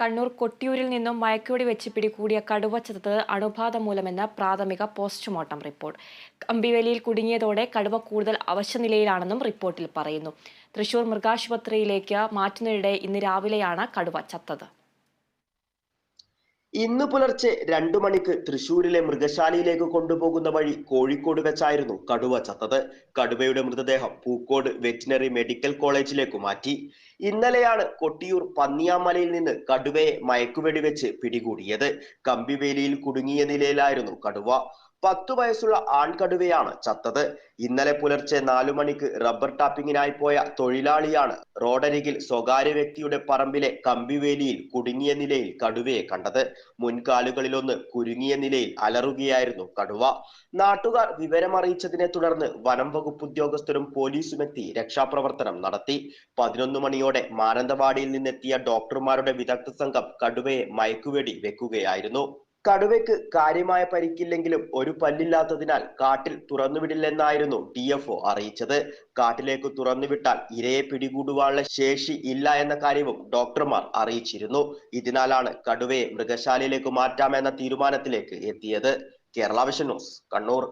കണ്ണൂർ കൊട്ടിയൂരിൽ നിന്നും മയക്കുവെടി വെച്ച് പിടികൂടിയ കടുവ ചത്തത് അണുബാധ മൂലമെന്ന് പ്രാഥമിക പോസ്റ്റ്മോർട്ടം റിപ്പോർട്ട്. കമ്പിവേലിയിൽ കുടുങ്ങിയതോടെ കടുവ കൂടുതൽ അവശനിലയിലാണെന്നും റിപ്പോർട്ടിൽ പറയുന്നു. തൃശൂർ മൃഗാശുപത്രിയിലേക്ക് മാറ്റുന്നതിനിടെ ഇന്ന് രാവിലെയാണ് കടുവ ചത്തത്. ഇന്ന് പുലർച്ചെ 2 മണിക്ക് തൃശൂരിലെ മൃഗശാലയിലേക്ക് കൊണ്ടുപോകുന്ന വഴി കോഴിക്കോട് വെച്ചായിരുന്നു കടുവ ചത്തത്. കടുവയുടെ മൃതദേഹം പൂക്കോട് വെറ്റിനറി മെഡിക്കൽ കോളേജിലേക്ക് മാറ്റി. ഇന്നലെയാണ് കൊട്ടിയൂർ പന്നിയാമലയിൽ നിന്ന് കടുവയെ മയക്കുവെടി വെച്ച് പിടികൂടിയത്. കമ്പിവേലിയിൽ കുടുങ്ങിയ നിലയിലായിരുന്നു കടുവ. 10 വയസ്സുള്ള ആൺകടുവയാണ് ചത്തത്. ഇന്നലെ പുലർച്ചെ 4 മണിക്ക് റബ്ബർ ടാപ്പിങ്ങിനായി പോയ തൊഴിലാളിയാണ് റോഡരികിൽ സ്വകാര്യ വ്യക്തിയുടെ പറമ്പിലെ കമ്പിവേലിയിൽ കുടുങ്ങിയ നിലയിൽ കടുവയെ കണ്ടത്. മുൻകാലുകളിലൊന്ന് കുരുങ്ങിയ നിലയിൽ അലറുകയായിരുന്നു കടുവ. നാട്ടുകാർ വിവരമറിയിച്ചതിനെ തുടർന്ന് വനം വകുപ്പ് ഉദ്യോഗസ്ഥരും പോലീസുമെത്തി രക്ഷാപ്രവർത്തനം നടത്തി. 11 മണിയോടെ മാനന്തവാടിയിൽ നിന്നെത്തിയ ഡോക്ടർമാരുടെ വിദഗ്ധ സംഘം കടുവയെ മയക്കുവെടി വെക്കുകയായിരുന്നു. കടുവയ്ക്ക് കാര്യമായ പരിക്കില്ലെങ്കിലും ഒരു പല്ലില്ലാത്തതിനാൽ കാട്ടിൽ തുറന്നുവിടില്ലെന്നായിരുന്നു DFO അറിയിച്ചത്. കാട്ടിലേക്ക് തുറന്നുവിട്ടാൽ ഇരയെ പിടികൂടുവാനുള്ള ശേഷി ഇല്ല എന്ന കാര്യവും ഡോക്ടർമാർ അറിയിച്ചിരുന്നു. ഇതിനാലാണ് കടുവയെ മൃഗശാലയിലേക്ക് മാറ്റാമെന്ന തീരുമാനത്തിലേക്ക് എത്തിയത്. Kerala vision news, Kannur.